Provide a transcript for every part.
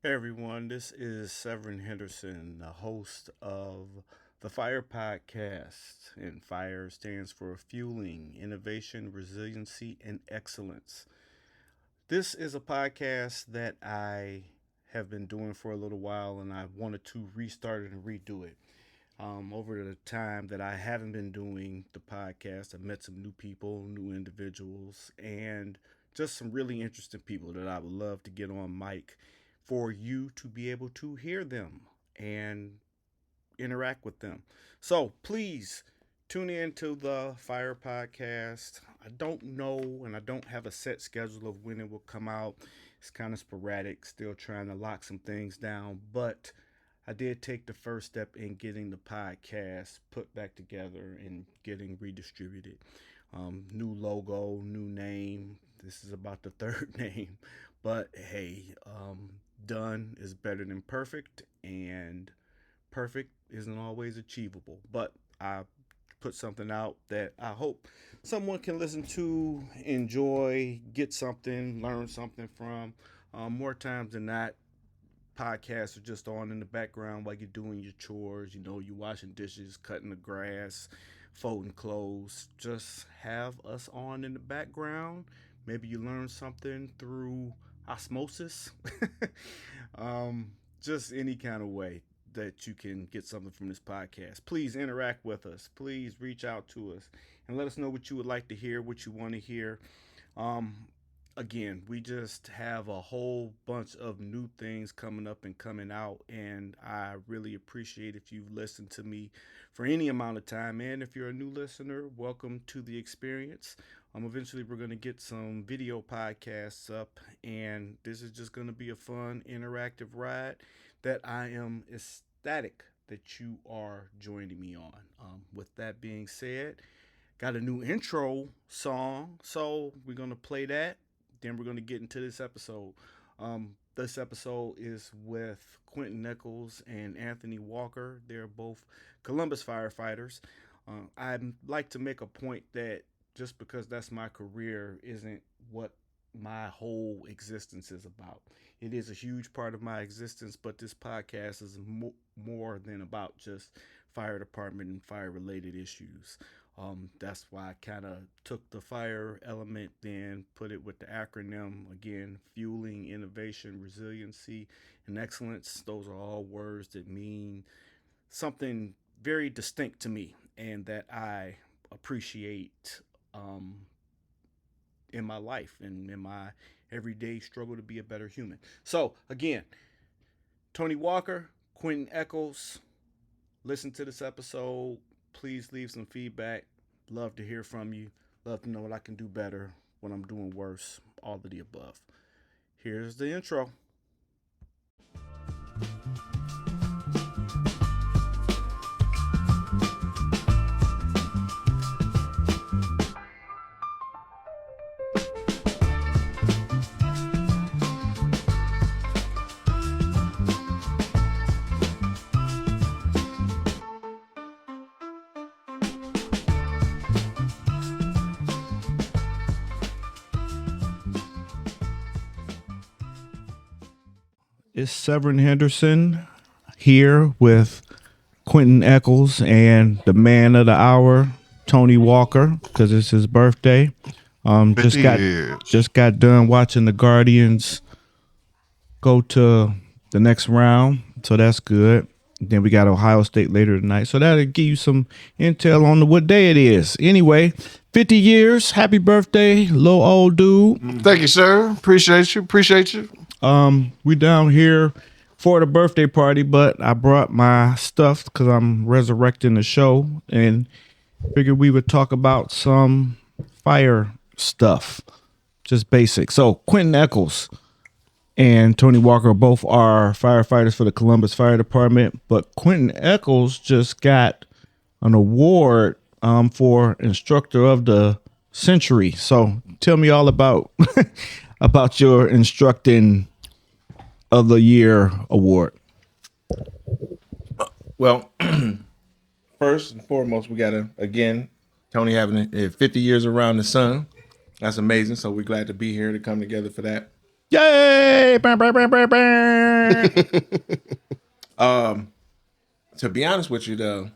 Hey everyone, this is Severen Henderson, the host of the Fire Podcast. And FIRE stands for Fueling Innovation, Resiliency, and Excellence. This is a podcast that I have been doing for a little while, and I wanted to restart it and redo it. Over the time that I haven't been doing the podcast, I've met some new people, new individuals, and just some really interesting people that I would love to get on mic for you to be able to hear them and interact with them. So please tune in to the Fire Podcast. I don't know and I don't have a set schedule of when it will come out. It's kind of sporadic, still trying to lock some things down, but I did take the first step in getting the podcast put back together and getting redistributed. New logo, new name. This is about the third name, but hey, done is better than perfect, and perfect isn't always achievable. But I put something out that I hope someone can listen to, enjoy, get something, learn something from. More times than not, podcasts are just on in the background while you're doing your chores. You know, you're washing dishes, cutting the grass, folding clothes. Just have us on in the background. Maybe you learn something through osmosis. Just any kind of way that you can get something from this podcast. Please interact with us. Please reach out to us and let us know what you would like to hear, what you want to hear. Um, Again, we just have a whole bunch of new things coming up and coming out, and I really appreciate if you've listened to me for any amount of time. And if you're a new listener, welcome to the experience. Eventually, we're going to get some video podcasts up, and this is just going to be a fun, interactive ride that I am ecstatic that you are joining me on. With that being said, got a new intro song, so we're going to play that. Then we're going to get into this episode. This episode is with Quintion Echols and Anthony Walker. They're both Columbus firefighters. I'd like to make a point that just because that's my career isn't what my whole existence is about. It is a huge part of my existence, but this podcast is more than about just fire department and fire related issues. That's why I kind of took the fire element, then put it with the acronym again: fueling innovation, resiliency, and excellence. Those are all words that mean something very distinct to me and that I appreciate in my life and in my everyday struggle to be a better human. So, again, Tony Walker, Quintion Echols, listen to this episode. Please leave some feedback. Love to hear from you. Love to know what I can do better, what I'm doing worse, all of the above. Here's the intro. It's Severen Henderson here with Quintion Echols and the man of the hour, Tony Walker, because it's his birthday. Just 50 got years. just got done watching the Guardians go to the next round, so that's good. Then we got Ohio State later tonight, so that'll give you some intel on what day it is. Anyway, 50 years, happy birthday, little old dude. Thank you, sir. Appreciate you. Appreciate you. We down here for the birthday party, but I brought my stuff because I'm resurrecting the show and figured we would talk about some fire stuff, just basic. So Quintion Echols and Tony Walker both are firefighters for the Columbus Fire Department, but Quintion Echols just got an award for instructor of the century. So tell me all about about your instructing of the year award. Well, first and foremost, we gotta again, Tony having 50 years around the sun. That's amazing. So we're glad to be here to come together for that. Yay! To be honest with you, the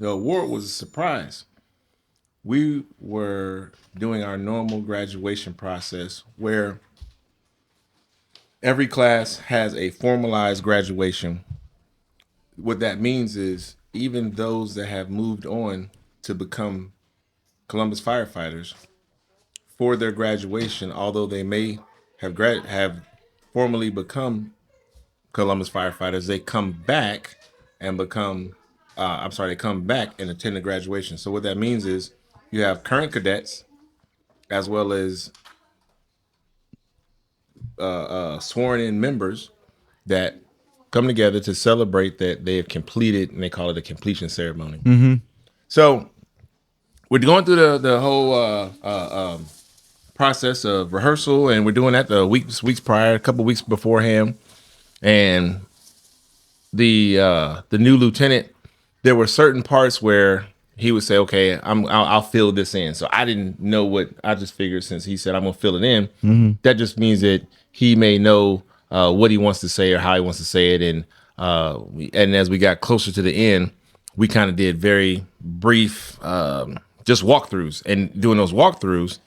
award was a surprise. We were doing our normal graduation process where every class has a formalized graduation. What that means is even those that have moved on to become Columbus firefighters for their graduation, although they may have formally become Columbus firefighters, they come back and become they come back and attend the graduation. So what that means is you have current cadets as well as sworn in members that come together to celebrate that they have completed, and they call it a completion ceremony. Mm-hmm. So we're going through the whole process of rehearsal, and we're doing that the weeks prior, a couple weeks beforehand. And the new lieutenant, there were certain parts where he would say, "Okay, I'll fill this in." So I didn't know what. I just figured since he said I'm gonna fill it in, that just means that he may know what he wants to say or how he wants to say it. And as we got closer to the end, we kind of did very brief, just walkthroughs. And doing those walkthroughs,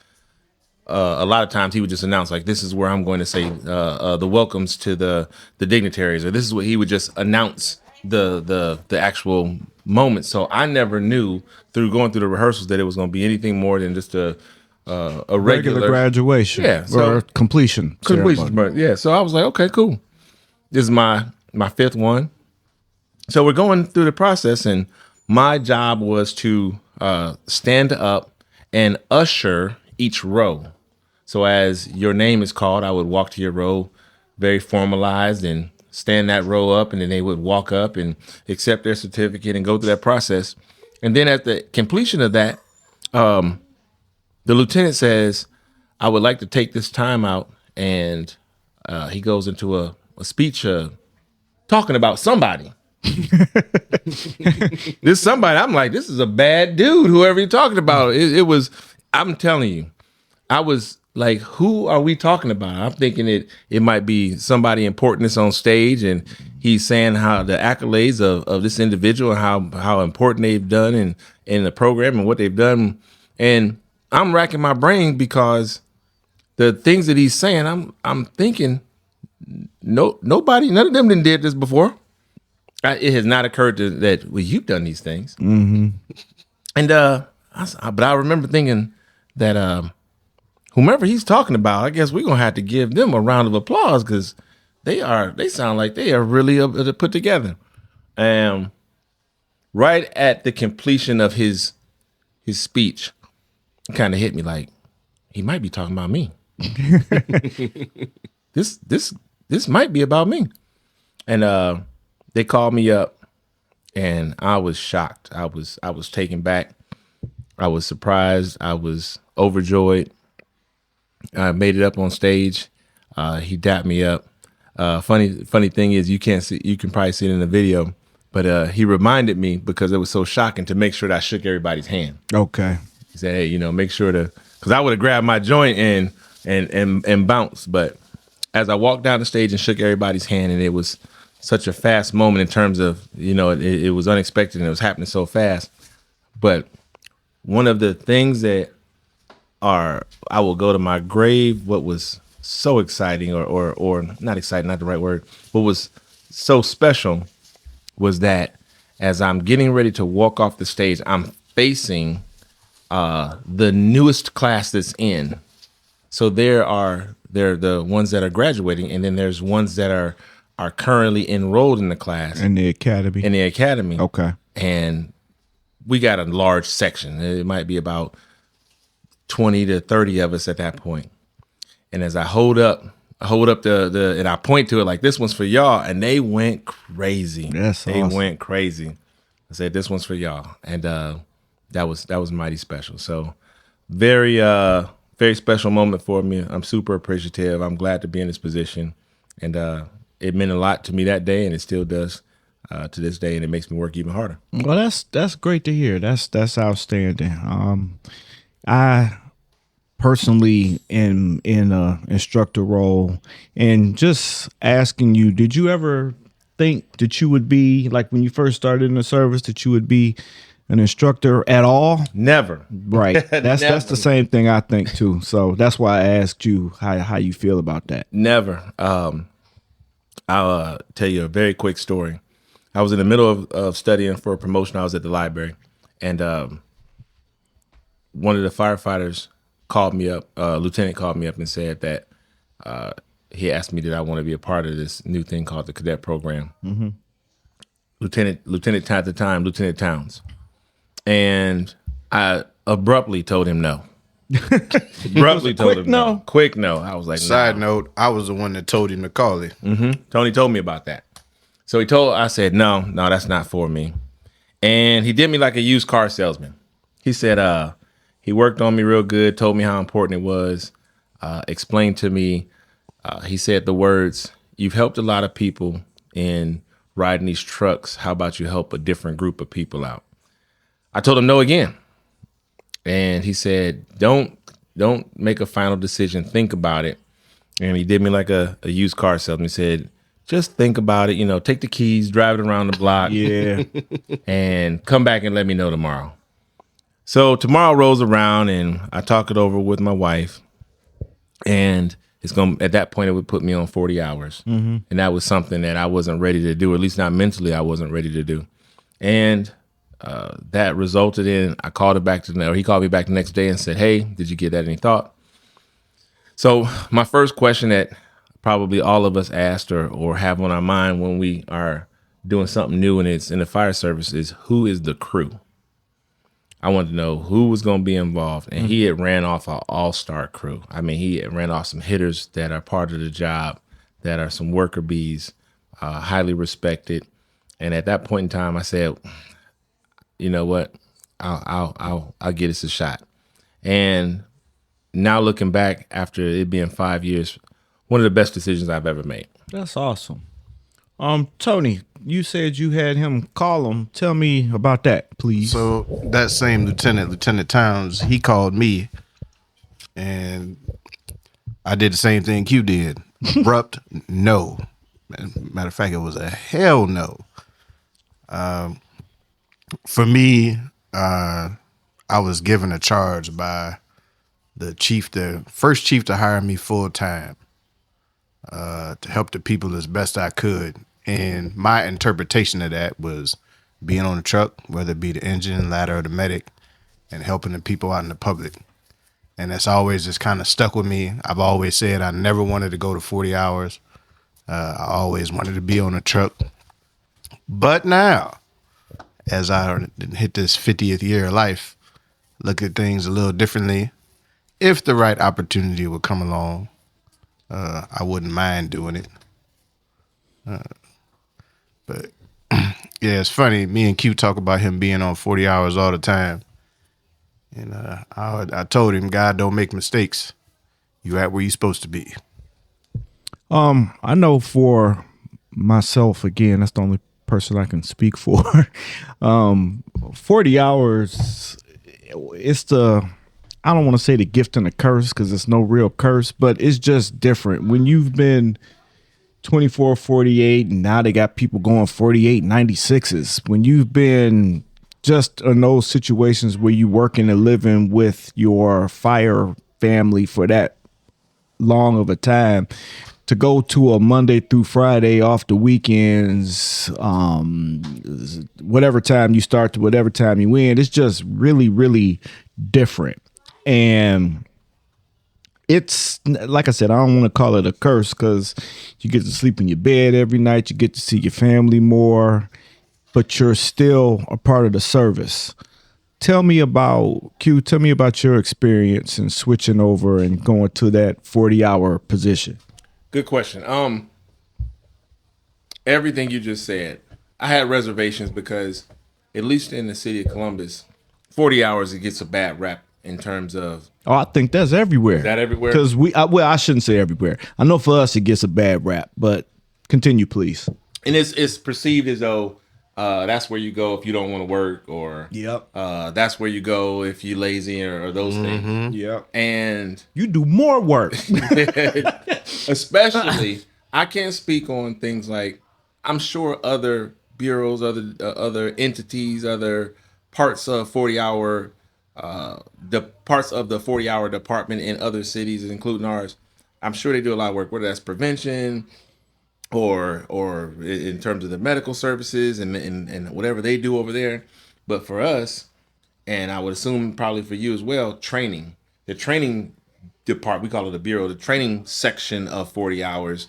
a lot of times he would just announce, like, this is where I'm going to say the welcomes to the dignitaries, or this is what he would just announce the actual moment. So I never knew through going through the rehearsals that it was going to be anything more than just a regular graduation, or completion. But yeah, so I was like, okay, cool. This is my fifth one. So we're going through the process, and my job was to stand up and usher each row. So as your name is called, I would walk to your row, very formalized, and stand that row up, and then they would walk up and accept their certificate and go through that process. And then at the completion of that, the lieutenant says, I would like to take this time out, and he goes into a speech talking about somebody. This somebody, I'm like, this is a bad dude, whoever you're talking about. It was, I'm telling you, I was like, who are we talking about? I'm thinking it might be somebody important that's on stage, and he's saying how the accolades of this individual and how important they've done in the program and what they've done. And I'm racking my brain because the things that he's saying, I'm thinking, nobody, none of them did this before. It has not occurred to that, well, you've done these things. Mm-hmm. And but I remember thinking that whomever he's talking about, I guess we're gonna have to give them a round of applause, because they sound like they are really put together. And right at the completion of his speech, it kind of hit me like, he might be talking about me. This might be about me. And they called me up, and I was shocked. I was taken back. I was surprised. I was overjoyed. I made it up on stage. He dapped me up. Funny thing is, you can't see. You can probably see it in the video, but he reminded me, because it was so shocking, to make sure that I shook everybody's hand. Okay. He said, "Hey, make sure to," because I would have grabbed my joint and bounced. But as I walked down the stage and shook everybody's hand, and it was such a fast moment in terms of, it was unexpected and it was happening so fast. But one of the things that I will go to my grave, what was so exciting, or not exciting, not the right word, what was so special was that as I'm getting ready to walk off the stage, I'm facing the newest class that's in. So they're the ones that are graduating, and then there's ones that are currently enrolled in the class. In the academy. Okay. And we got a large section. It might be about 20 to 30 of us at that point. And as I hold up the and I point to it like, this one's for y'all, and they went crazy. They went crazy. I said, this one's for y'all. And that was mighty special. So very very special moment for me. I'm super appreciative. I'm glad to be in this position. And it meant a lot to me that day, and it still does to this day, and it makes me work even harder. Well, that's great to hear. That's outstanding. I personally in a instructor role, and just asking you, did you ever think that you would be, like when you first started in the service, that you would be an instructor at all? Never. Right. That's the same thing I think too. So that's why I asked you how you feel about that. Never. I'll tell you a very quick story. I was in the middle of studying for a promotion. I was at the library, and one of the firefighters called me up. Lieutenant called me up and said that he asked me did I want to be a part of this new thing called the cadet program. Mm-hmm. Lieutenant at the time, Lieutenant Towns, and I abruptly told him no. Abruptly told him no. Quick no. I was like, Side note, I was the one that told him to call it. Mm-hmm. Tony told me about that. So I said, no, that's not for me. And he did me like a used car salesman. He said, he worked on me real good, told me how important it was, explained to me. He said the words, you've helped a lot of people in riding these trucks. How about you help a different group of people out? I told him no again. And he said, don't make a final decision. Think about it. And he did me like a used car salesman. He said, just think about it. Take the keys, drive it around the block. Yeah. And come back and let me know tomorrow. So tomorrow rolls around and I talk it over with my wife. And at that point, it would put me on 40 hours. Mm-hmm. And that was something that I wasn't ready to do, or at least not mentally, I wasn't ready to do. And that resulted in, he called me back the next day and said, hey, did you give that any thought? So my first question that probably all of us asked or have on our mind when we are doing something new and it's in the fire service is, who is the crew? I wanted to know who was going to be involved. And he had ran off an all-star crew. I mean, he had ran off some hitters that are part of the job, that are some worker bees, highly respected. And at that point in time, I said, you know what? I'll give this a shot. And now looking back after it being 5 years, one of the best decisions I've ever made. That's awesome. Tony, you said you had him call him. Tell me about that, please. So that same Lieutenant Towns, he called me, and I did the same thing Q did. Abrupt no. Matter of fact, it was a hell no. For me, I was given a charge by the first chief to hire me full time to help the people as best I could. And my interpretation of that was being on the truck, whether it be the engine, ladder, or the medic, and helping the people out in the public. And that's always just kind of stuck with me. I've always said I never wanted to go to 40 hours. I always wanted to be on a truck. But now, as I hit this 50th year of life, look at things a little differently. If the right opportunity would come along, I wouldn't mind doing it. But yeah, it's funny. Me and Q talk about him being on 40 hours all the time. And I told him, God don't make mistakes. You at where you supposed to be. I know for myself, again, that's the only person I can speak for. 40 hours, it's I don't want to say the gift and the curse, because it's no real curse, but it's just different. When you've been 24, 48, and now they got people going 48, 96s. When you've been just in those situations where you working and living with your fire family for that long of a time, to go to a Monday through Friday off the weekends, whatever time you start to whatever time you end, it's just really, really different. And it's, like I said, I don't want to call it a curse, because you get to sleep in your bed every night. You get to see your family more, but you're still a part of the service. Tell me about your experience in switching over and going to that 40-hour position. Good question. Everything you just said, I had reservations because, at least in the city of Columbus, 40 hours, it gets a bad rap in terms of. Oh, I think that's everywhere. Is that everywhere? Because I shouldn't say everywhere. I know for us it gets a bad rap, but continue, please. And it's perceived as though That's where you go if you don't want to work, or Yep. that's where you go if you're lazy, or those things. Yep. And You do more work. especially, I can't speak on things like, I'm sure other bureaus, other entities, other parts of 40-hour, the parts of the 40-hour department in other cities, including ours. I'm sure they do a lot of work, whether that's prevention or in terms of the medical services and whatever they do over there. But for us, and I would assume probably for you as well, training. The training department, we call it a bureau, the training section of 40 hours.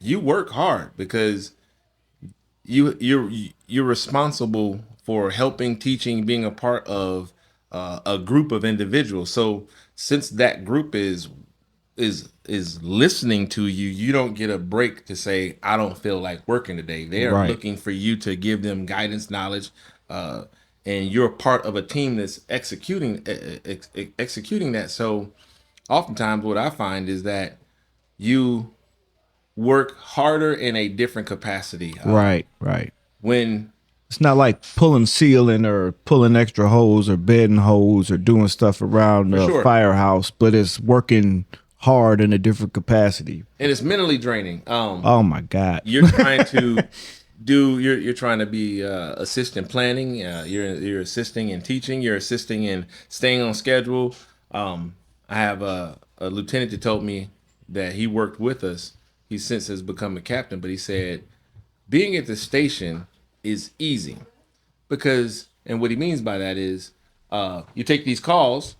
You work hard because you're responsible for helping, teaching, being a part of a group of individuals. So since that group is listening to you, you don't get a break to say, I don't feel like working today. They are looking for you to give them guidance, knowledge, and you're part of a team that's executing that. So oftentimes what I find is that you work harder in a different capacity. Right. When It's not like pulling ceiling or pulling extra hose or bedding hose or doing stuff around the sure. firehouse, but it's working hard in a different capacity. and it's mentally draining. Oh my God. You're trying to you're trying to be assistant planning. You're assisting in teaching. You're assisting in staying on schedule. I have a lieutenant that told me that he worked with us. He since has become a captain, but he said being at the station is easy because, and what he means by that is, you take these calls,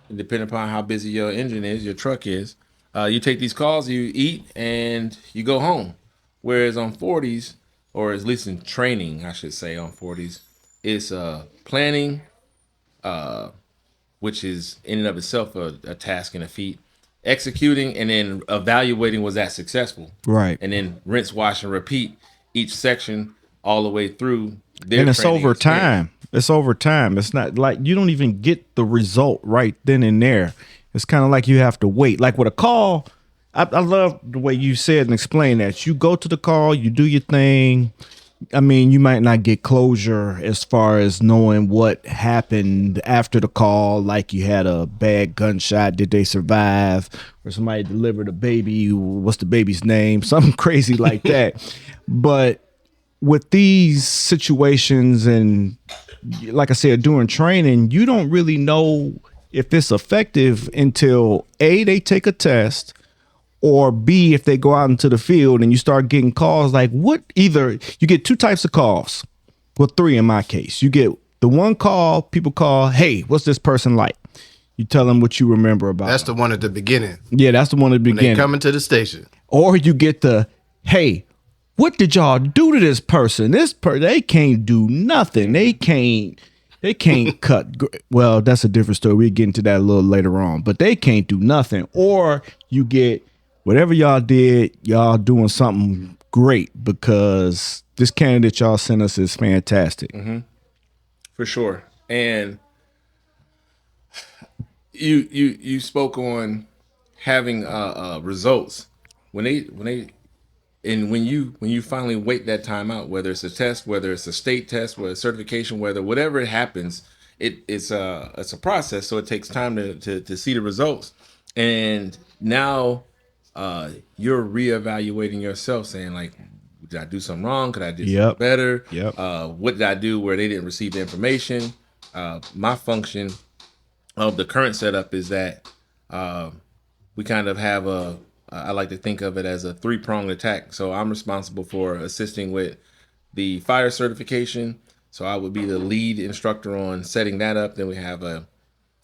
and depending upon how busy your engine is, your truck is, you take these calls, you eat, and you go home. Whereas on 40s, or at least in training, I should say on 40s, it's planning, which is in and of itself a task and a feat, executing, and then evaluating, was that successful? Right. And then rinse, wash, and repeat each section all the way through. And it's over time. It's over time. It's not like you don't even get the result right then and there. It's kind of like you have to wait. Like with a call, I love the way you said and explained that. You go to the call, you do your thing. I mean, you might not get closure as far as knowing what happened after the call, like you had a bad gunshot, did they survive, or somebody delivered a baby, what's the baby's name, something crazy like that. But with these situations, and like I said, during training, you don't really know if it's effective until A, they take a test, or B, if they go out into the field and you start getting calls like either you get two types of calls. Well, three in my case. You get the one call, people call, hey, what's this person like? You tell them what you remember about That's them. the one at the beginning. Yeah, that's the one at the When beginning. they come into the station. Or you get the, hey, what did y'all do to this person? They can't do nothing. They can't cut. Well, that's a different story. We'll get into that a little later on. But they can't do nothing. Or you get, whatever y'all did, y'all doing something great because this candidate y'all sent us is fantastic. Mm-hmm. For sure. And you spoke on having results when you finally wait that time out, whether it's a test, whether it's a state test, whether it's certification, whatever it happens, it's a process. So it takes time to see the results. And now you're reevaluating yourself, saying like, did I do something wrong? Could I do something better? Yep. What did I do where they didn't receive the information? My function of the current setup is that we kind of have I like to think of it as a 3-pronged attack. So I'm responsible for assisting with the fire certification. So I would be the lead instructor on setting that up. Then we have an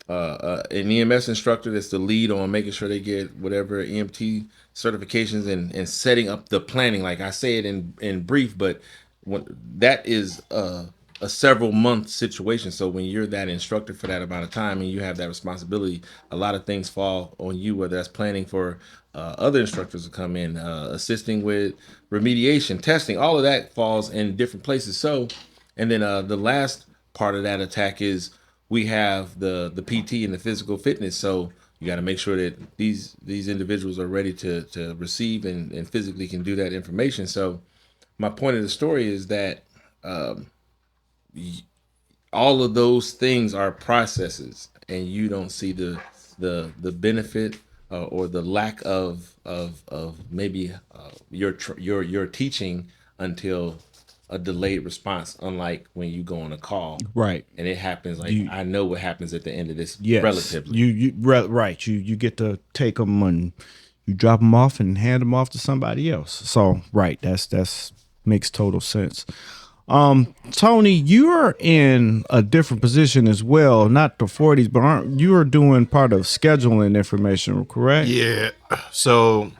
EMS instructor that's the lead on making sure they get whatever EMT certifications and setting up the planning. Like I say it in brief, but that is a several month situation. So when you're that instructor for that amount of time and you have that responsibility, a lot of things fall on you, whether that's planning for other instructors to come in, assisting with remediation, testing, all of that falls in different places. So, and then the last part of that attack is we have the PT and the physical fitness. So you got to make sure that these individuals are ready to receive and physically can do that information. So my point of the story is that all of those things are processes, and you don't see the benefit or the lack of maybe your teaching until a delayed response. Unlike when you go on a call, Right. and it happens like I know what happens at the end of this. Yes. Relatively, right. You get to take them and you drop them off and hand them off to somebody else. So right, that's makes total sense. Tony, you're in a different position as well, not the 40s, but aren't you are doing part of scheduling information, correct? Yeah. So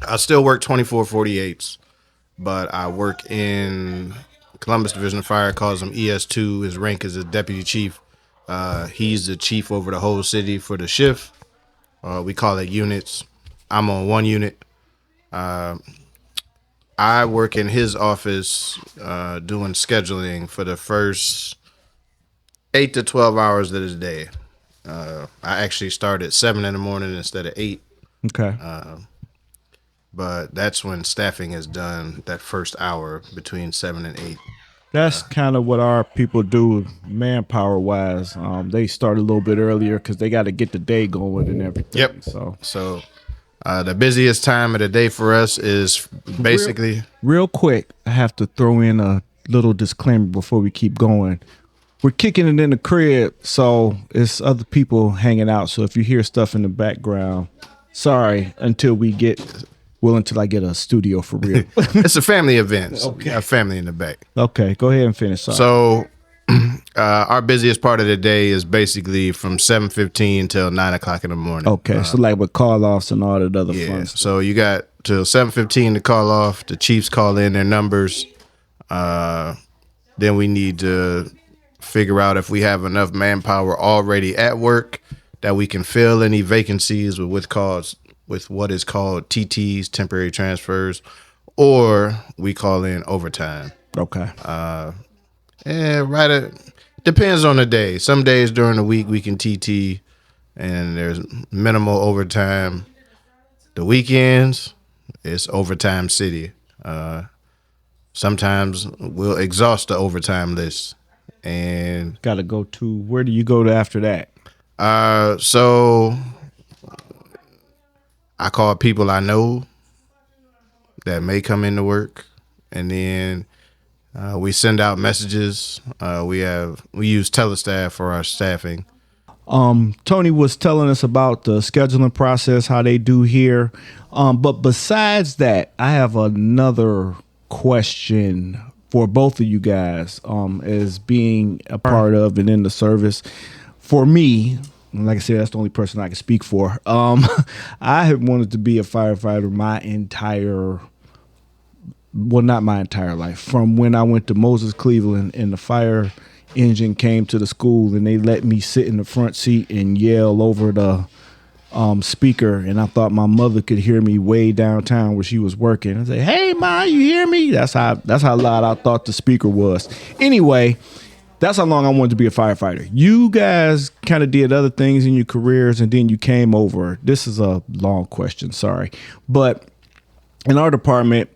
I still work 24/48s, but I work in Columbus Division of Fire, calls him ES2. His rank is a deputy chief. He's the chief over the whole city for the shift. We call it units. I'm on one unit. I work in his office doing scheduling for the first 8 to 12 hours of his day. I actually start at 7 in the morning instead of 8. Okay. But that's when staffing is done, that first hour between 7 and 8. That's kind of what our people do manpower wise. They start a little bit earlier because they got to get the day going and everything. Yep. So The busiest time of the day for us is basically... Real quick, I have to throw in a little disclaimer before we keep going. We're kicking it in the crib, so it's other people hanging out. So if you hear stuff in the background, sorry, until I get a studio for real. It's a family event. So Okay. we got family in the back. Okay, go ahead and finish. Sorry. So our busiest part of the day is basically from 7:15 till 9 o'clock in the morning. Okay, so like with call-offs and all that other fun stuff. So you got till 7:15 to call off. The Chiefs call in their numbers. Then we need to figure out if we have enough manpower already at work that we can fill any vacancies with what is called TTs, temporary transfers, or we call in overtime. Okay. Depends on the day. Some days during the week we can TT and there's minimal overtime. The weekends, it's overtime city. Sometimes we'll exhaust the overtime list. And Got to go to, where do you go to after that? so I call people I know that may come into work, and then we send out messages. We use Telestaff for our staffing. Tony was telling us about the scheduling process, how they do here. But besides that, I have another question for both of you guys, as being a part of and in the service. For me, like I said, that's the only person I can speak for. I have wanted to be a firefighter not my entire life. From when I went to Moses Cleveland and the fire engine came to the school and they let me sit in the front seat and yell over the speaker, and I thought my mother could hear me way downtown where she was working. I say, "Hey, Ma, you hear me?" That's how loud I thought the speaker was. Anyway, that's how long I wanted to be a firefighter. You guys kind of did other things in your careers, and then you came over. This is a long question, sorry, but in our department,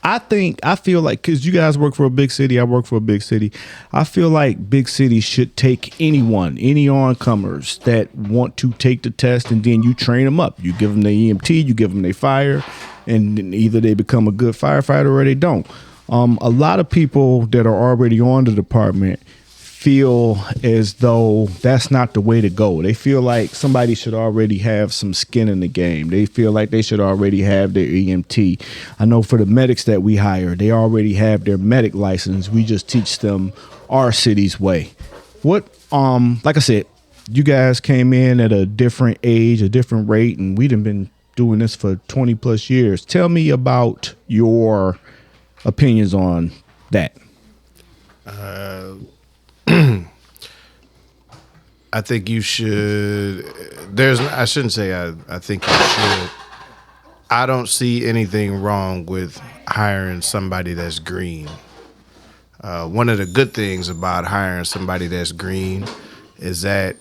I feel like, because you guys work for a big city, I work for a big city, I feel like big cities should take any oncomers that want to take the test, and then you train them up. You give them the EMT, you give them their fire, and then either they become a good firefighter or they don't. A lot of people that are already on the department feel as though that's not the way to go. They feel like somebody should already have some skin in the game. They feel like they should already have their EMT. I know for the medics that we hire, they already have their medic license. We just teach them our city's way. Like I said, you guys came in at a different age, a different rate, and we've been doing this for 20 plus years. Tell me about your opinions on that. I think you should. I shouldn't say I think you should. I don't see anything wrong with hiring somebody that's green. One of the good things about hiring somebody that's green is that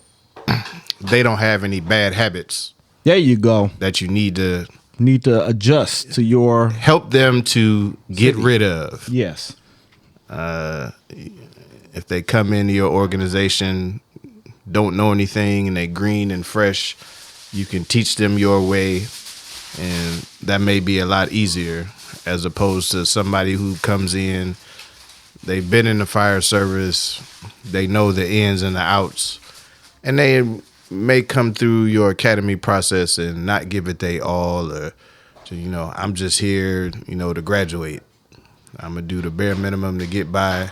they don't have any bad habits. There you go. That you need to need to adjust to your Help them to get rid of. yes. If they come into your organization, don't know anything, and they green and fresh, you can teach them your way, and that may be a lot easier as opposed to somebody who comes in, they've been in the fire service, they know the ins and the outs, and they may come through your academy process and not give it they all, or to, I'm just here, to graduate. I'm gonna do the bare minimum to get by,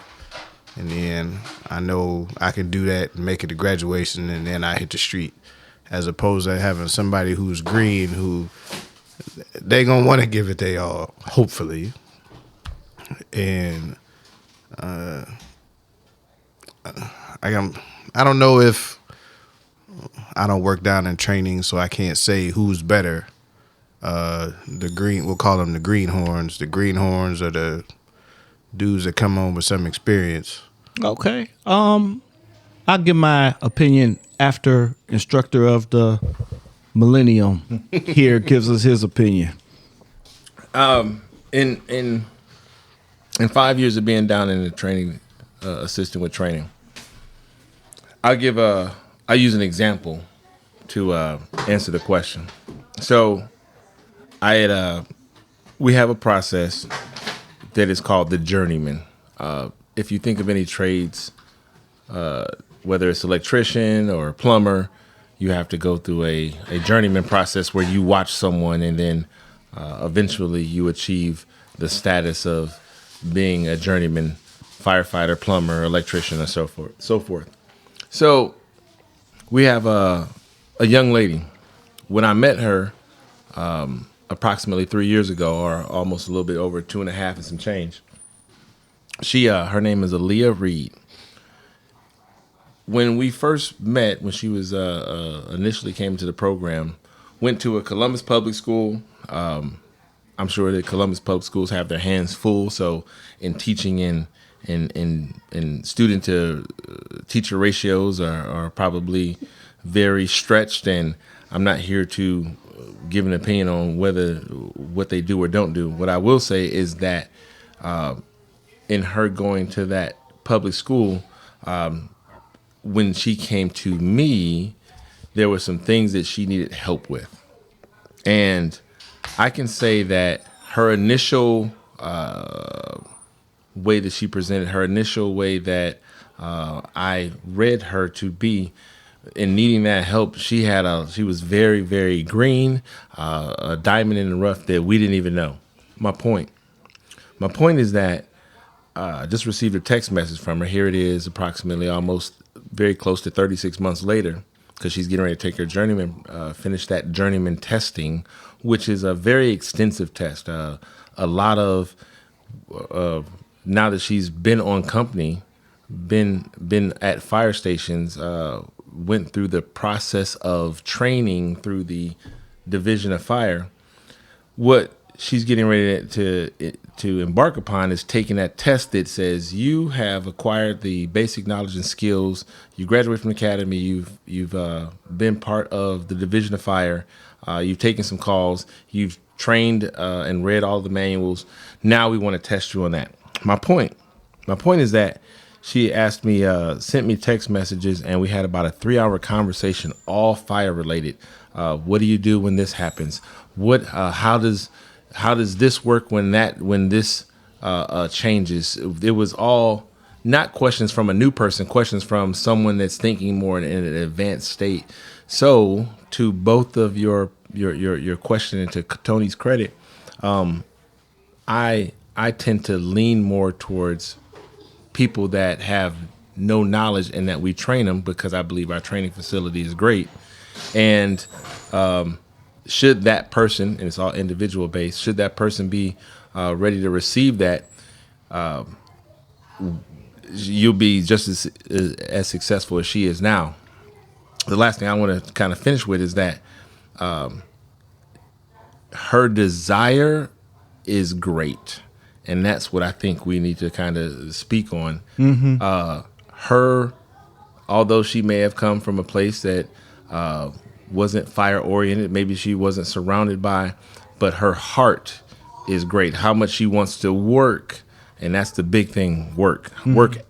and then I know I can do that and make it to graduation, and then I hit the street. As opposed to having somebody who's green, who they gonna want to give it they all, hopefully. And I don't know if I don't work down in training, so I can't say who's better. We'll call them the greenhorns. The greenhorns are the dudes that come on with some experience. Okay. I'll give my opinion after instructor of the millennium here gives us his opinion. In 5 years of being down in the training, assisting with training, I use an example to answer the question. So we have a process that is called the journeyman. If you think of any trades, whether it's electrician or plumber, you have to go through a journeyman process where you watch someone and then eventually you achieve the status of being a journeyman firefighter, plumber, electrician, and so forth. So we have a young lady. When I met her approximately 3 years ago, or almost a little bit over 2.5 and some change, her name is Aaliyah Reed. When we first met, when she was initially came to the program, went to a Columbus public school. I'm sure that Columbus public schools have their hands full, so in teaching in student to teacher ratios are probably very stretched, and I'm not here to give an opinion on what they do or don't do. What I will say is that in her going to that public school, when she came to me, there were some things that she needed help with. And I can say that her initial way that she presented, her initial way that I read her to be in needing that help, she was very, very green, a diamond in the rough that we didn't even know. My point is that I just received a text message from her. Here it is, approximately almost very close to 36 months later, because she's getting ready to take her journeyman, finish that journeyman testing, which is a very extensive test. A lot of, now that she's been on company, been at fire stations, went through the process of training through the Division of Fire. What she's getting ready to embark upon is taking that test that says you have acquired the basic knowledge and skills. You graduate from the academy. You've been part of the Division of Fire. You've taken some calls. You've trained and read all the manuals. Now we want to test you on that. My point is that she asked me, sent me text messages, and we had about a 3-hour conversation, all fire related. What do you do when this happens? How does this work when this changes? It was all not questions from a new person, questions from someone that's thinking more in an advanced state. So to both of your question, and to Tony's credit, I tend to lean more towards people that have no knowledge and that we train them, because I believe our training facility is great. And should that person, and it's all individual based, should that person be ready to receive that, you'll be just as successful as she is now. The last thing I want to kind of finish with is that her desire is great. And that's what I think we need to kind of speak on. Mm-hmm. Her, although she may have come from a place that wasn't fire oriented, maybe she wasn't surrounded by but her heart is great. How much she wants to work, and that's the big thing. Work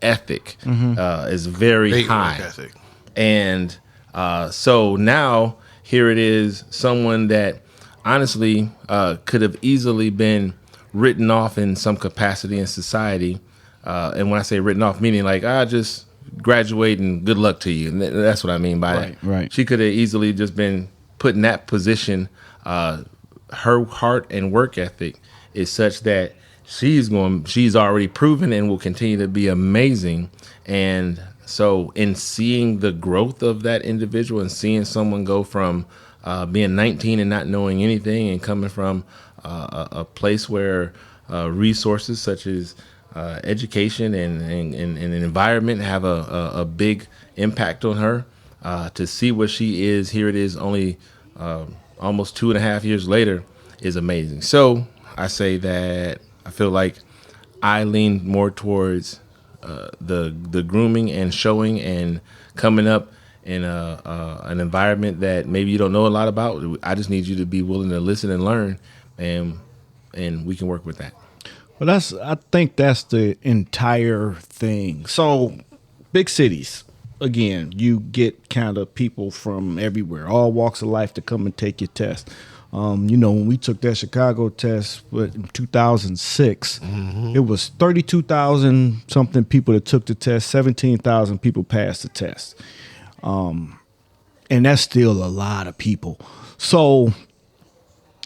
ethic is very Big high, work ethic. and so now here it is, someone that honestly could have easily been written off in some capacity in society. And when I say written off, meaning like, just graduate and good luck to you. And that's what I mean by that. Right. She could have easily just been put in that position. Her heart and work ethic is such that she's already proven and will continue to be amazing. And so in seeing the growth of that individual and seeing someone go from being 19 and not knowing anything and coming from a place where resources such as education and an environment have a big impact on her, to see what she is, here it is only almost 2.5 years later, is amazing. So I say that I feel like I lean more towards the grooming and showing and coming up in an environment that maybe you don't know a lot about. I just need you to be willing to listen and learn, and we can work with that. Well, I think that's the entire thing. So, big cities, again, you get kind of people from everywhere, all walks of life, to come and take your test. When we took that Chicago test in 2006, it was 32,000 something people that took the test, 17,000 people passed the test. And that's still a lot of people. So,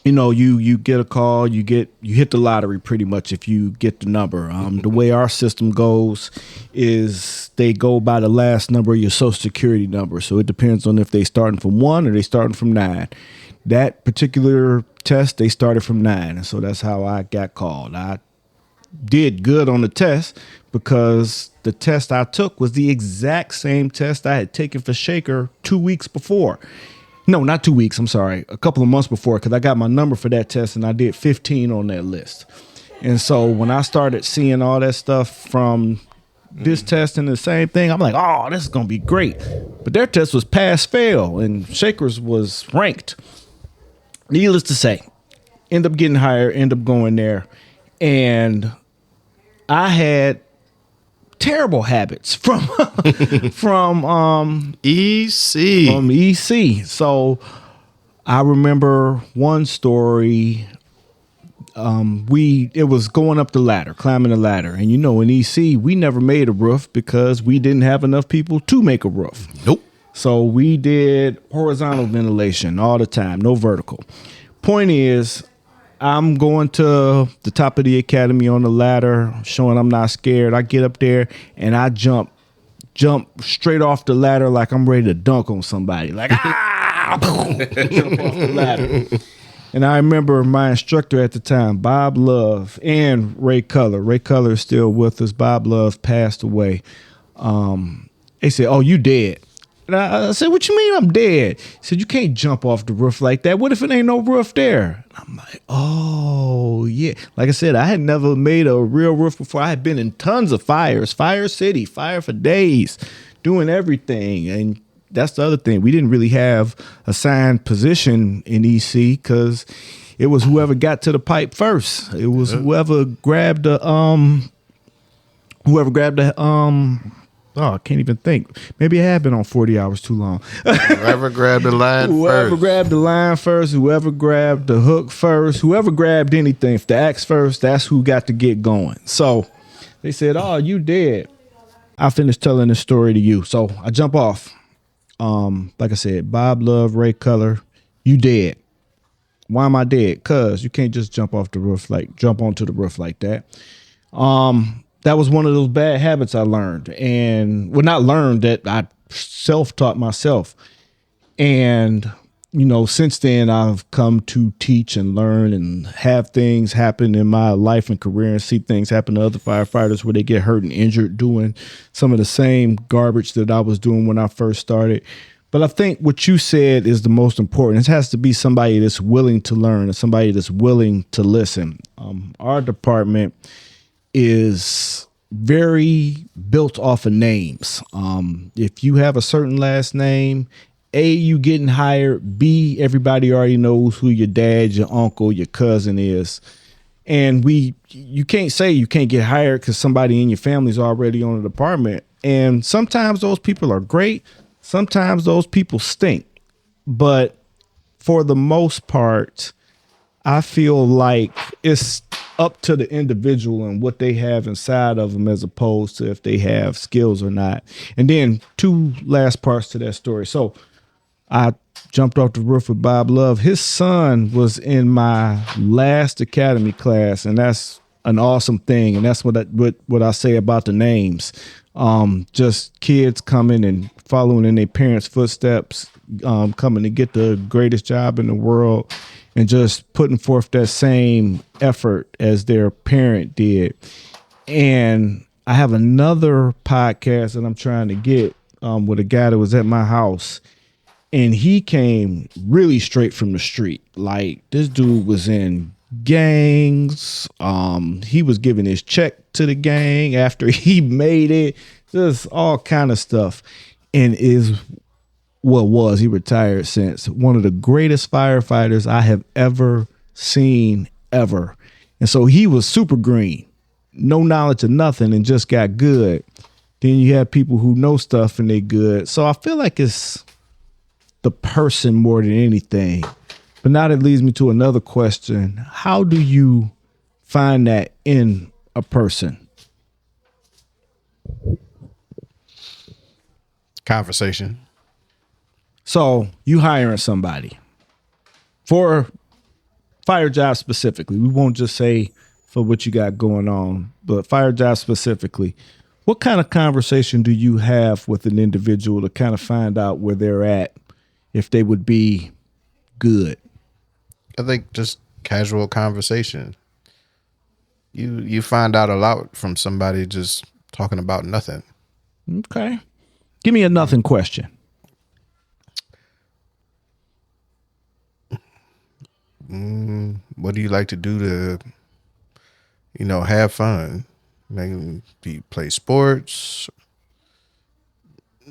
you get a call, you hit the lottery pretty much if you get the number. The way our system goes is they go by the last number of your social security number. So it depends on if they starting from 1 or they starting from 9. That particular test, they started from 9. And so that's how I got called. I did good on the test because the test I took was the exact same test I had taken for Shaker 2 weeks before. No, not 2 weeks. I'm sorry. A couple of months before, because I got my number for that test and I did 15 on that list. And so when I started seeing all that stuff from this test and the same thing, I'm like, oh, this is going to be great. But their test was pass fail and Shaker's was ranked. Needless to say, end up getting hired, end up going there. And I had terrible habits from EC. So I remember one story. It was going up the ladder, climbing the ladder. And in EC, we never made a roof because we didn't have enough people to make a roof. Nope. So we did horizontal ventilation all the time, no vertical. Point is, I'm going to the top of the academy on the ladder, showing I'm not scared. I get up there and I jump straight off the ladder like I'm ready to dunk on somebody. Like, jump off the ladder. And I remember my instructor at the time, Bob Love, and Ray Culler. Ray Culler is still with us. Bob Love passed away. They said, "Oh, you dead." And I said, "What you mean I'm dead?" He said, "You can't jump off the roof like that. What if it ain't no roof there?" And I'm like, "Oh, yeah." Like I said, I had never made a real roof before. I had been in tons of fires, Fire City, fire for days, doing everything. And that's the other thing. We didn't really have a assigned position in EC because it was whoever got to the pipe first. It was whoever grabbed the I can't even think. Maybe I have been on 40 hours too long. Whoever grabbed the line Whoever grabbed the line first, whoever grabbed the hook first, whoever grabbed anything, if the axe first, that's who got to get going. So they said, "Oh, you dead." I finished telling this story to you. So I jump off. Like I said, Bob Love, Ray Culler, you dead. Why am I dead? Cause you can't just jump onto the roof like that. That was one of those bad habits I learned, and not learned, that I self-taught myself. And since then I've come to teach and learn and have things happen in my life and career, and see things happen to other firefighters where they get hurt and injured doing some of the same garbage that I was doing when I first started. But I think what you said is the most important. It has to be somebody that's willing to learn and somebody that's willing to listen. Our department is very built off of names. If you have a certain last name A, you getting hired. B, everybody already knows who your dad, your uncle, your cousin is. And you can't say you can't get hired because somebody in your family's already on the department. And sometimes those people are great. Sometimes those people stink. But for the most part, I feel like it's up to the individual and what they have inside of them as opposed to if they have skills or not. And then two last parts to that story. So I jumped off the roof with Bob Love. His son was in my last academy class, and that's an awesome thing. And that's what I say about the names. Just kids coming and following in their parents' footsteps, coming to get the greatest job in the world and just putting forth that same effort as their parent did. And I have another podcast that I'm trying to get with a guy that was at my house. And he came really straight from the street. Like, this dude was in gangs. He was giving his check to the gang after he made it. Just all kind of stuff. And he retired since, one of the greatest firefighters I have ever seen, ever. And so he was super green, no knowledge of nothing, and just got good. Then you have people who know stuff and they good. So I feel like it's the person more than anything. But now that leads me to another question. How do you find that in a person? Conversation. So you hiring somebody for fire job specifically. We won't just say for what you got going on, but fire job specifically. What kind of conversation do you have with an individual to kind of find out where they're at, if they would be good? I think just casual conversation. You find out a lot from somebody just talking about nothing. Okay. Give me a nothing question. What do you like to do to, have fun? Maybe do you play sports?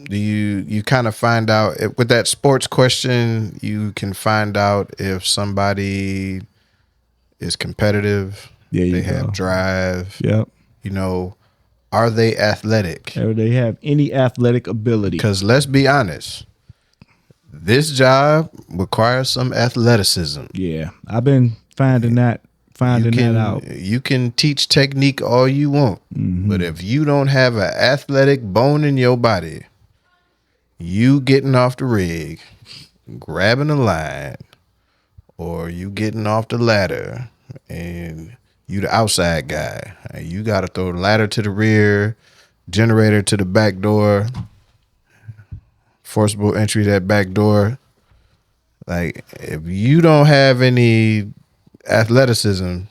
Do you kind of find out with that sports question, you can find out if somebody is competitive. Yeah, they have drive. Yep. Are they athletic? Or they have any athletic ability? Because let's be honest, this job requires some athleticism. Yeah, I've been finding that out. You can teach technique all you want, but if you don't have an athletic bone in your body, you getting off the rig, grabbing a line, or you getting off the ladder, and you the outside guy, and you got to throw the ladder to the rear, generator to the back door, forcible entry to that back door. Like, if you don't have any athleticism,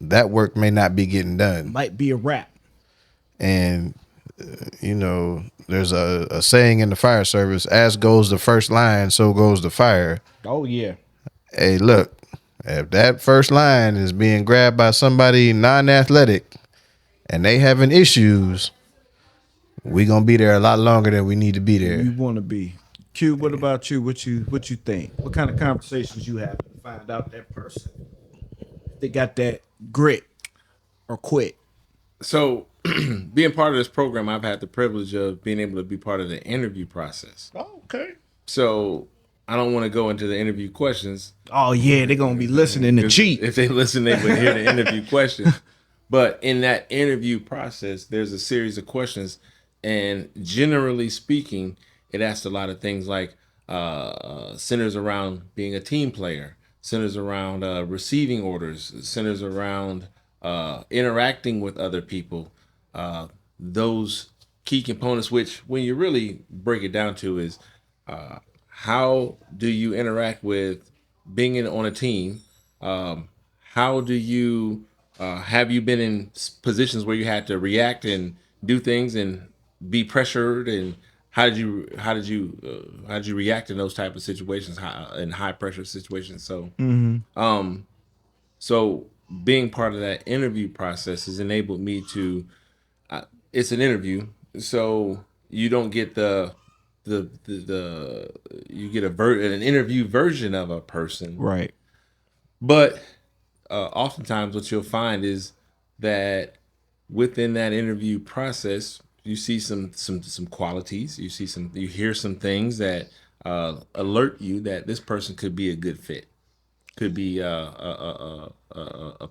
that work may not be getting done. Might be a wrap. And there's a saying in the fire service: as goes the first line, so goes the fire. Oh yeah. Hey, look, if that first line is being grabbed by somebody non-athletic and they having issues, we gonna be there a lot longer than we need to be there. You want to be. Q, what about you? What you think? What kind of conversations you have to find out that person? They got that grit or quit. So, being part of this program, I've had the privilege of being able to be part of the interview process. Oh, okay. So, I don't want to go into the interview questions. Oh, yeah, they're going to be listening to cheat. If they listen, they would hear the interview questions. But in that interview process, there's a series of questions. And generally speaking, it asks a lot of things like centers around being a team player, centers around receiving orders, centers around interacting with other people. Those key components, which when you really break it down to is how do you interact with being on a team? How do you have you been in positions where you had to react and do things and be pressured, and how did you react in those type of situations, in high pressure situations? So, so being part of that interview process has enabled me to. It's an interview, so you don't get the you get an interview version of a person, Right. but oftentimes what you'll find is that within that interview process, you see some qualities, you hear some things that alert you that this person could be a good fit, could be a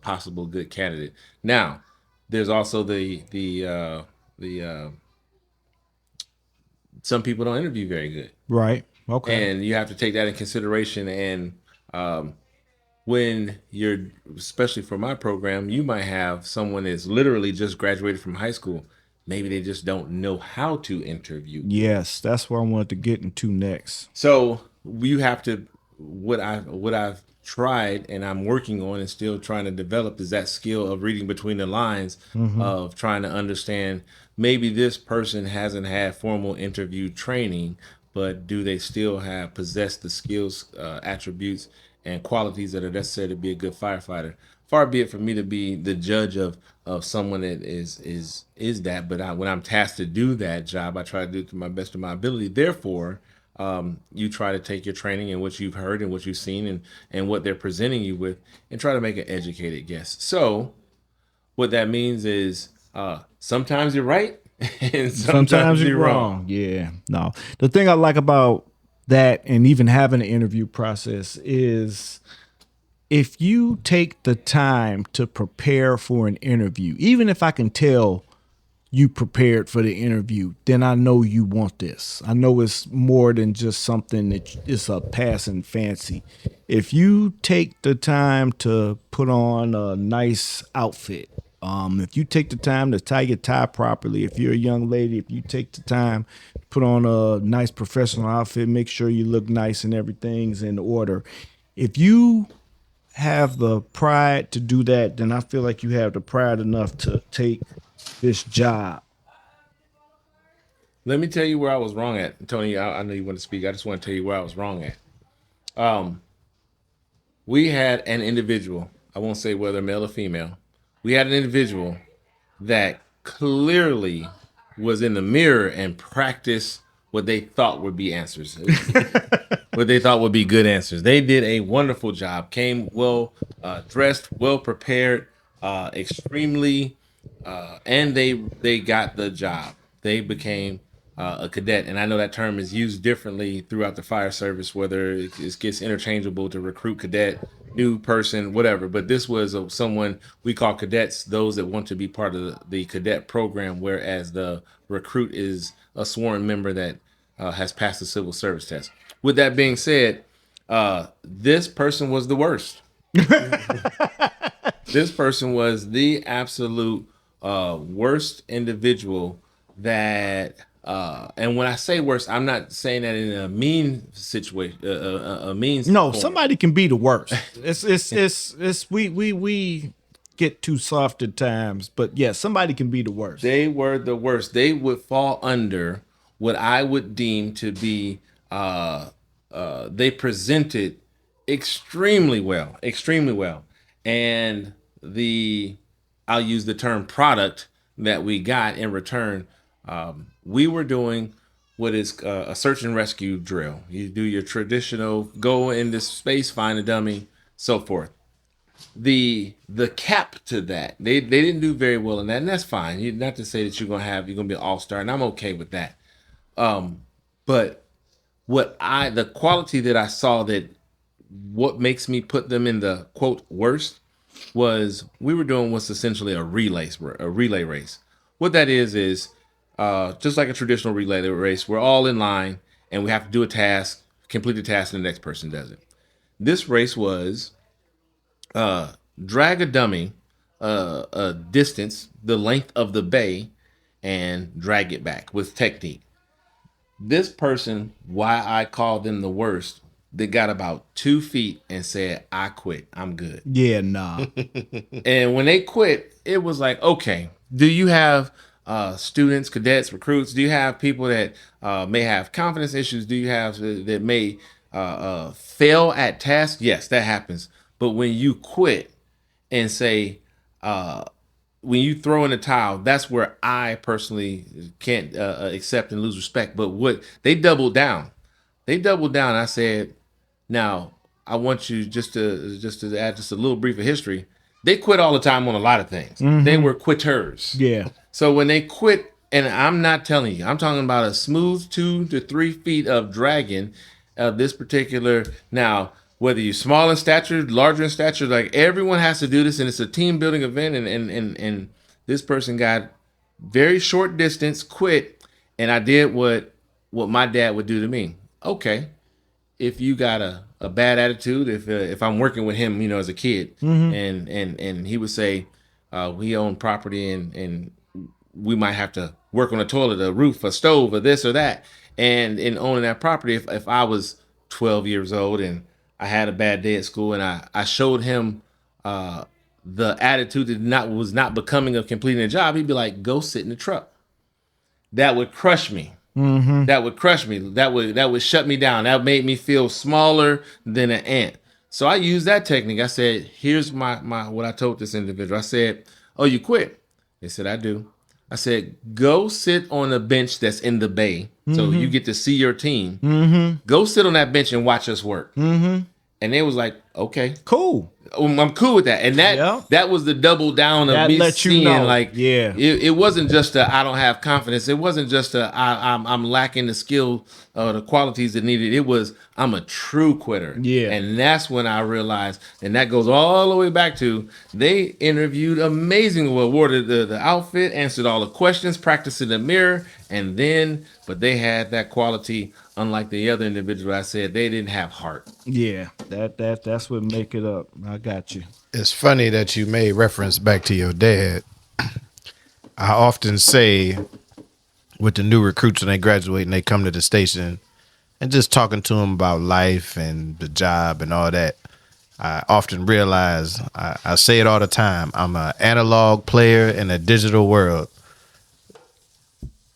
possible good candidate. Now, there's also the some people don't interview very good, Right. Okay. and you have to take that in consideration. And when you're, especially for my program, you might have someone that's literally just graduated from high school. Maybe they just don't know how to interview. Yes, that's what I wanted to get into next. So you have to, what I've tried and I'm working on and still trying to develop is that skill of reading between the lines, of trying to understand maybe this person hasn't had formal interview training, but do they still possess the skills, attributes, and qualities that are necessary to be a good firefighter. Far be it for me to be the judge of someone that is that, but when I'm tasked to do that job, I try to do it to my best of my ability. Therefore, you try to take your training and what you've heard and what you've seen and what they're presenting you with and try to make an educated guess. So what that means is sometimes you're right and sometimes you're wrong. Yeah. No. The thing I like about that and even having an interview process is if you take the time to prepare for an interview, even if I can tell you prepared for the interview, then I know you want this. I know it's more than just something that is a passing fancy. If you take the time to put on a nice outfit, if you take the time to tie your tie properly, if you're a young lady, if you take the time to put on a nice professional outfit, make sure you look nice and everything's in order. If you have the pride to do that, then I feel like you have the pride enough to take this job. Let me tell you where I was wrong at. Tony, I know you want to speak. I just want to tell you where I was wrong at. We had an individual, I won't say whether male or female, we had an individual that clearly was in the mirror and practiced what they thought would be answers, what they thought would be good answers. They did a wonderful job, came well dressed, well prepared, extremely, and they got the job. They became a cadet, and I know that term is used differently throughout the fire service, whether it gets interchangeable to recruit cadet, new person, whatever. But this was someone we call cadets, those that want to be part of the cadet program, whereas the recruit is a sworn member that has passed the civil service test. With that being said, this person was the worst. This person was the absolute worst individual that, and when I say worst, I'm not saying that in a mean situation, a mean. No, form. Somebody can be the worst. It's we get too soft at times, but yeah, somebody can be the worst. They were the worst. They would fall under what I would deem to be, they presented extremely well, and I'll use the term product that we got in return. We were doing what is a search and rescue drill. You do your traditional go into space, find a dummy, so forth. The cap to that, they didn't do very well in that, and that's fine. Not to say that you're gonna be an all-star, and I'm okay with that. But the quality that I saw, that what makes me put them in the quote worst, was we were doing what's essentially a relay race. What that is just like a traditional relay race. We're all in line and we have to do a task, complete the task, and the next person does it. This race was drag a dummy a distance, the length of the bay, and drag it back with technique. This person, why I call them the worst, they got about 2 feet and said, "I quit. I'm good." Yeah, nah. And when they quit, it was like, okay, do you have students, cadets, recruits? Do you have people that may have confidence issues? Do you have that may fail at tasks? Yes, that happens. But when you quit and say, when you throw in a towel, that's where I personally can't accept and lose respect. But what they doubled down. I said, now I want you just to add just a little brief of history. They quit all the time on a lot of things. They were quitters. Yeah. So when they quit, and I'm not telling you, I'm talking about a smooth 2 to 3 feet of dragging this particular. Now, whether you're small in stature, larger in stature, like everyone has to do this, and it's a team building event. And this person got very short distance, quit, and I did what my dad would do to me. Okay, if you got a bad attitude, if I'm working with him, as a kid, and he would say, we own property and we might have to work on a toilet, a roof, a stove, or this or that, and in owning that property, if I was 12 years old and I had a bad day at school and I showed him the attitude that was not becoming of completing a job, he'd be like, go sit in the truck. That would crush me. That would crush me. That would shut me down. That made me feel smaller than an ant. So I used that technique. I said, here's my what I told this individual. I said, oh, you quit? They said, I do. I said, go sit on a bench that's in the bay so you get to see your team. Go sit on that bench and watch us work. And they was like, okay, Cool. I'm cool with that. And that was the double down of That me let you seeing, know. like, Yeah. it wasn't just I don't have confidence. It wasn't just I'm lacking the skill, the qualities that needed. It was I'm a true quitter. Yeah. And that's when I realized, and that goes all the way back to they interviewed amazingly, awarded the outfit, answered all the questions, practiced in the mirror, but they had that quality. Unlike the other individual, I said they didn't have heart. Yeah. That's what make it up. I got you. It's funny that you made reference back to your dad. I often say with the new recruits when they graduate and they come to the station and just talking to them about life and the job and all that, I often realize, I say it all the time, I'm an analog player in a digital world.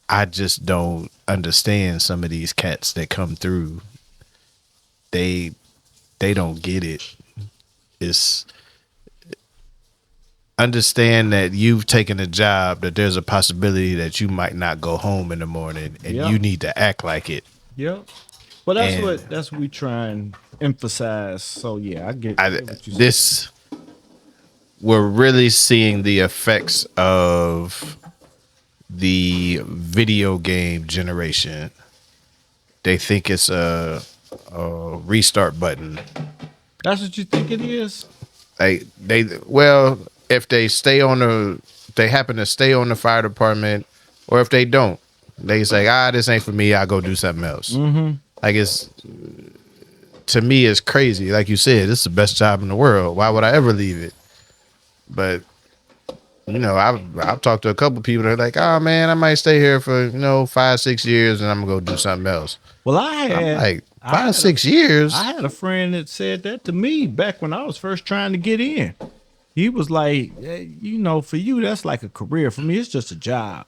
I just don't understand some of these cats that come through. They don't get it. It's understand that you've taken a job, that there's a possibility that you might not go home in the morning, and you need to act like it. Yep. But that's what we try and emphasize. So yeah, I get what you This we're really seeing the effects of the video game generation. They think it's a restart button. That's what you think it is? If they happen to stay on the fire department, or if they don't, they say, this ain't for me, I'll go do something else. Like, to me, it's crazy. Like you said, this is the best job in the world. Why would I ever leave it? But I've talked to a couple people that are like, oh man, I might stay here for 5-6 years and I'm gonna go do something else. Well, I'm like 5-6 years. I had a friend that said that to me back when I was first trying to get in. He was like, for you, that's like a career. For me, it's just a job.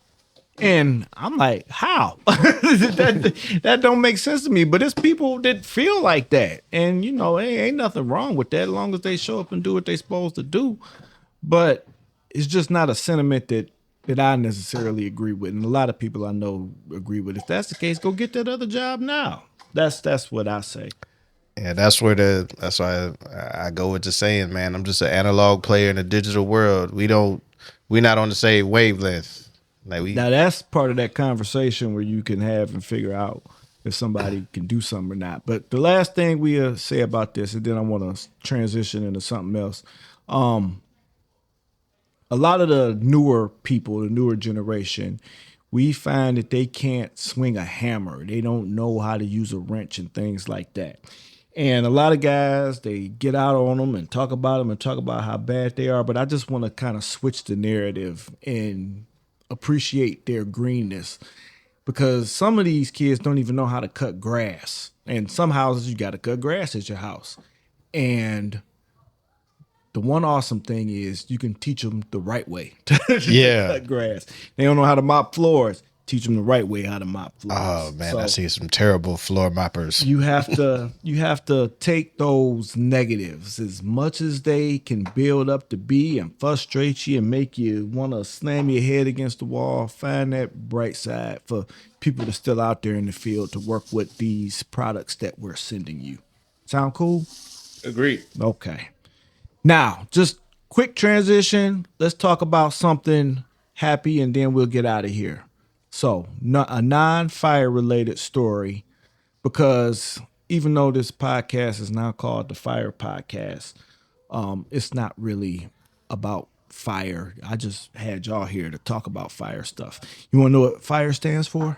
And I'm like, how? that don't make sense to me. But it's people that feel like that. And, ain't nothing wrong with that as long as they show up and do what they supposed to do. But it's just not a sentiment that I necessarily agree with. And a lot of people I know agree with. If that's the case, go get that other job now. That's what I say. Yeah, that's why I go with the saying, man, I'm just an analog player in a digital world. We're not on the same wavelength. Now that's part of that conversation where you can have and figure out if somebody can do something or not. But the last thing we say about this, and then I want to transition into something else. A lot of the newer people, the newer generation, we find that they can't swing a hammer. They don't know how to use a wrench and things like that. And a lot of guys, they get out on them and talk about how bad they are. But I just want to kind of switch the narrative and appreciate their greenness, because some of these kids don't even know how to cut grass. And some houses, you got to cut grass at your house. And the one awesome thing is you can teach them the right way to cut grass. They don't know how to mop floors. teach them the right way how to mop floors. Oh man, So I see some terrible floor moppers. you have to take those negatives as much as they can build up to be and frustrate you and make you want to slam your head against the wall. Find that bright side for people that's still out there in the field to work with these products that we're sending you. Sound cool? Agreed. Okay. Now, just quick transition. Let's talk about something happy and then we'll get out of here. So, a non-fire related story, because even though this podcast is now called the Fire Podcast, it's not really about fire. I just had y'all here to talk about fire stuff. You want to know what fire stands for?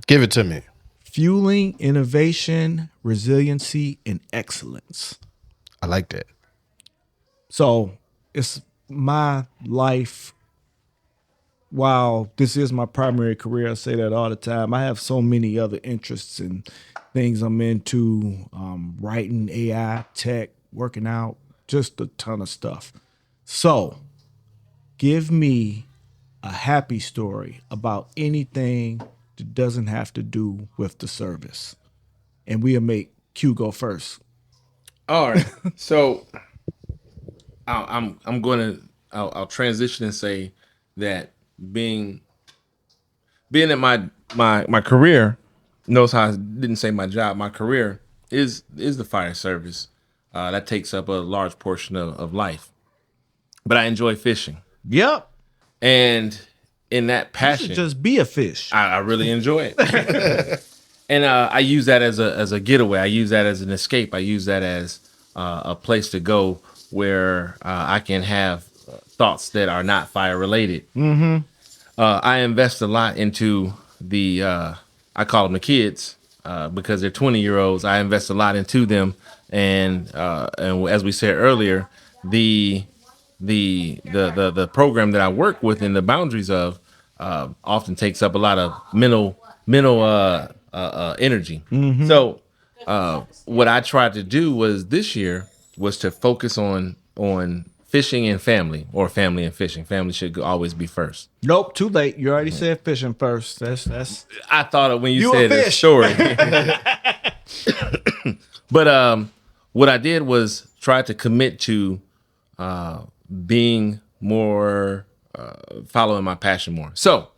Give it to me. Fueling innovation, resiliency, and excellence. I like that. So it's my life. While this is my primary career, I say that all the time. I have so many other interests and things I'm into, writing, AI, tech, working out, just a ton of stuff. So give me a happy story about anything that doesn't have to do with the service. And we'll make Q go first. All right. So I'll transition and say that being at my career, notice how I didn't say my job. My career is the fire service. That takes up a large portion of life. But I enjoy fishing. Yep. And in that You passion, should just be a fish. I really enjoy it. And I use that as a getaway. I use that as an escape. I use that as a place to go where I can have thoughts that are not fire related. Mm-hmm. I invest a lot into the I call them the kids because they're 20-year-olds. I invest a lot into them, and as we said earlier, the program that I work with in the boundaries of often takes up a lot of mental energy. Mm-hmm. So what I tried to do this year was to focus on fishing and family, or family and fishing. Family should always be first. Nope, too late. You already said fishing first. That's. I thought of when you You a said the fish. story. But what I did was try to commit to being more, following my passion more. So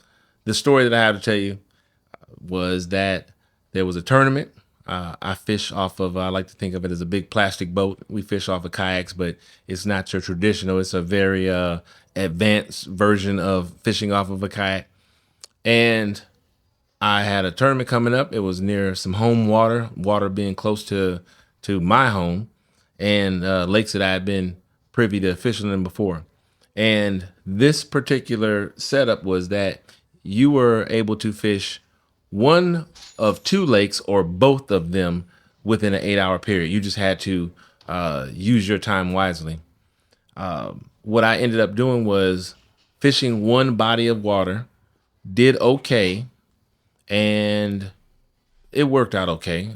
the story that I have to tell you was that there was a tournament. I fish off of, I like to think of it as a big plastic boat. We fish off of kayaks, but it's not your traditional. It's a very advanced version of fishing off of a kayak. And I had a tournament coming up. It was near some home water being close to my home, and lakes that I had been privy to fishing in before. And this particular setup was that you were able to fish one of two lakes or both of them within an 8-hour period. You just had to use your time wisely. What I ended up doing was fishing one body of water, did okay, and it worked out okay.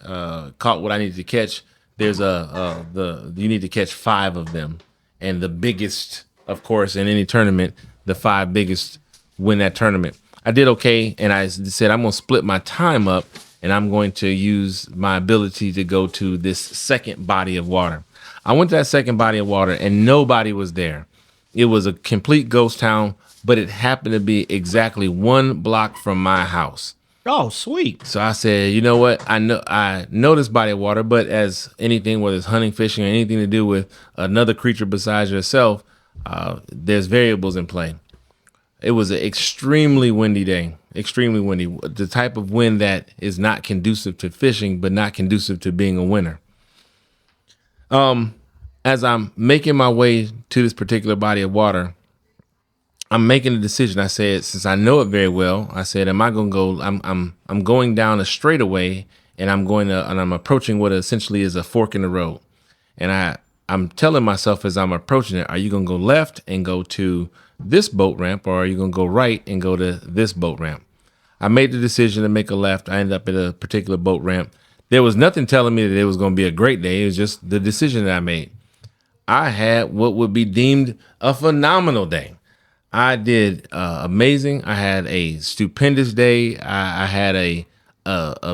Caught what I needed to catch. There's you need to catch 5 of them, and the biggest, of course, in any tournament, the 5 biggest win that tournament. I did okay, and I said I'm going to split my time up, and I'm going to use my ability to go to this second body of water. I went to that second body of water, and nobody was there. It was a complete ghost town, but it happened to be exactly 1 block from my house. Oh, sweet. So I said, you know what? I know this body of water, but as anything, whether it's hunting, fishing, or anything to do with another creature besides yourself, there's variables in play. It was an extremely windy day, extremely windy. The type of wind that is not conducive to fishing, but not conducive to being a winner. As I'm making my way to this particular body of water, I'm making a decision. I said, since I know it very well, I said, am I going to go? I'm going down a straightaway, and I'm approaching what essentially is a fork in the road. And I'm telling myself as I'm approaching it, are you going to go left and go to this boat ramp, or are you going to go right and go to this boat ramp? I made the decision to make a left. I ended up at a particular boat ramp. There was nothing telling me that it was going to be a great day. It was just the decision that I made. I had what would be deemed a phenomenal day. I did amazing. I had a stupendous day. I had a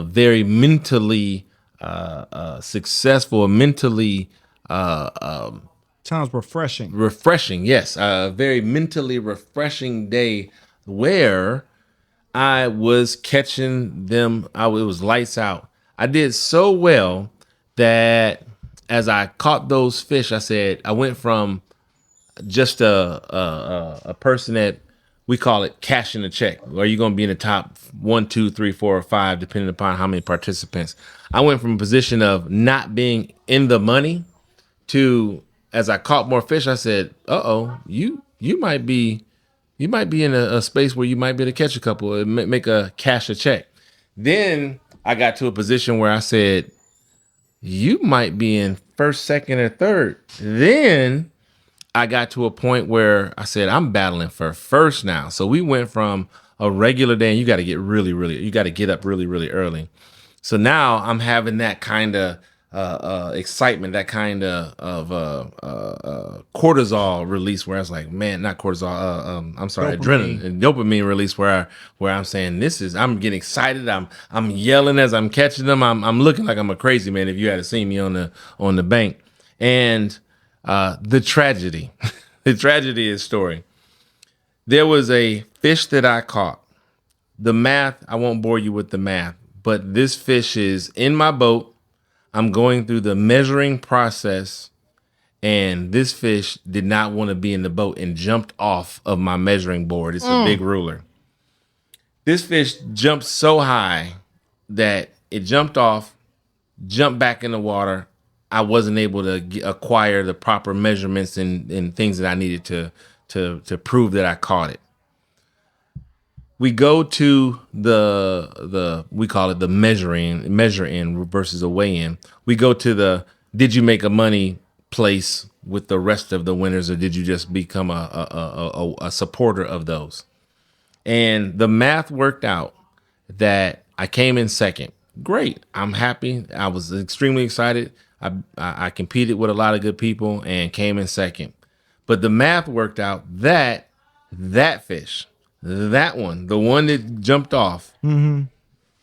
very mentally successful, mentally Sounds refreshing. refreshing. Yes, a very mentally refreshing day where I was catching them. It was lights out. I did so well that as I caught those fish, I said I went from just a person that we call it cashing a check. Are you going to be in the top 1, 2, 3, 4, or 5, depending upon how many participants? I went from a position of not being in the money to, as I caught more fish, I said, you might be in a space where you might be able to catch a couple and make a cash a check. Then I got to a position where I said, you might be in first, second, or third. Then I got to a point where I said, I'm battling for first now. So we went from a regular day, and you got to get you got to get up really, really early. So now I'm having that kind of excitement, that kind of cortisol release where I was like, man, not cortisol, I'm sorry, adrenaline and dopamine release where I'm saying I'm getting excited. I'm yelling as I'm catching them. I'm looking like I'm a crazy man if you had seen me on the bank. And the tragedy is story. There was a fish that I caught. The math, I won't bore you with the math, but this fish is in my boat. I'm going through the measuring process, and this fish did not want to be in the boat and jumped off of my measuring board. It's a big ruler. This fish jumped so high that it jumped off, jumped back in the water. I wasn't able to acquire the proper measurements and things that I needed to prove that I caught it. We go to we call it the measure in versus a weigh in. We go to the did you make a money place with the rest of the winners, or did you just become a supporter of those? And the math worked out that I came in second. Great. I'm happy. I was extremely excited. I competed with a lot of good people and came in second. But the math worked out that fish, that one, the one that jumped off,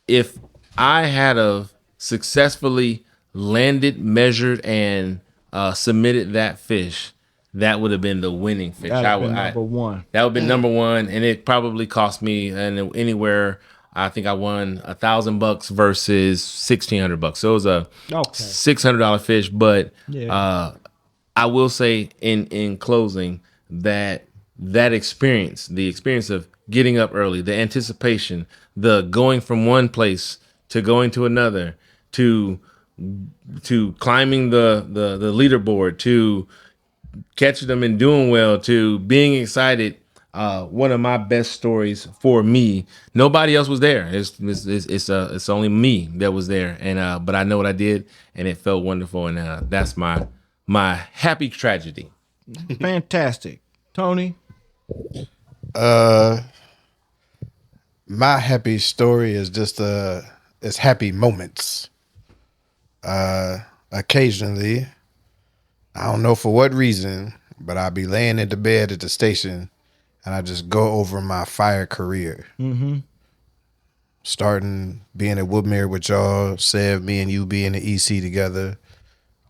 if I had have successfully landed, measured, and submitted that fish, that would have been the winning fish. Number one. That would have been number one, and it probably cost me anywhere. I think I won $1,000 versus $1,600. So it was a $600 fish. But I will say in closing that experience, the experience of getting up early, the anticipation, the going from one place to going to another, to climbing the leaderboard, to catching them and doing well, to being excited. One of my best stories for me. Nobody else was there. It's only me that was there, and but I know what I did, and it felt wonderful, and that's my happy tragedy. Fantastic, Tony. My happy story is just it's happy moments. Occasionally, I don't know for what reason, but I'll be laying in the bed at the station. And I just go over my fire career. Mm-hmm. Starting being at Woodmere with y'all, Sev, me and you being the EC together.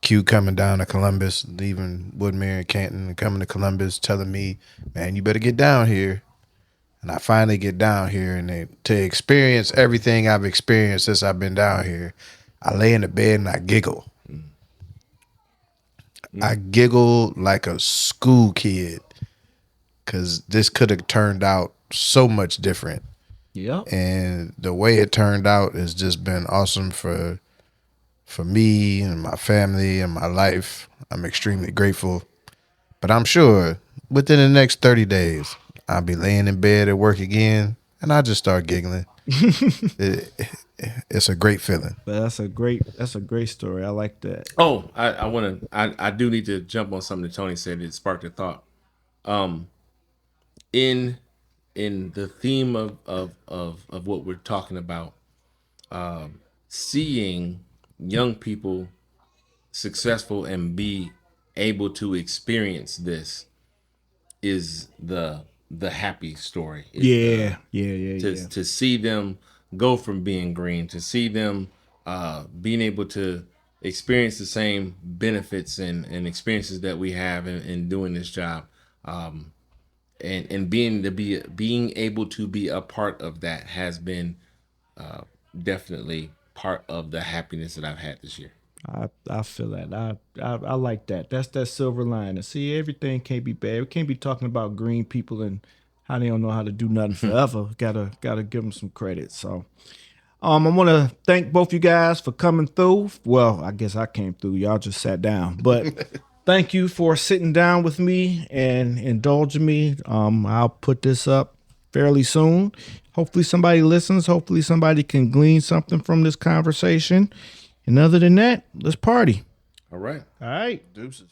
Q coming down to Columbus, leaving Woodmere and Canton and coming to Columbus, telling me, man, you better get down here. And I finally get down here, and to experience everything I've experienced since I've been down here, I lay in the bed and I giggle. Mm-hmm. I giggle like a school kid. Because this could have turned out so much different. Yeah. And the way it turned out has just been awesome for me and my family and my life. I'm extremely grateful. But I'm sure within the next 30 days, I'll be laying in bed at work again, and I'll just start giggling. It's a great feeling. But that's a great story. I like that. Oh, I do need to jump on something that Tony said that sparked a thought. In the theme of what we're talking about, seeing young people successful and be able to experience this is the the happy story. Yeah. To see them go from being green, to see them being able to experience the same benefits and experiences that we have in doing this job, and being able to be a part of that has been definitely part of the happiness that I've had this year. I feel that. I like that. That's that silver lining. See, everything can't be bad. We can't be talking about green people and how they don't know how to do nothing forever. Gotta give them some credit. So, I want to thank both you guys for coming through. Well, I guess I came through. Y'all just sat down, but thank you for sitting down with me and indulging me. I'll put this up fairly soon. Hopefully somebody listens. Hopefully somebody can glean something from this conversation. And other than that, let's party. All right. All right. Deuces.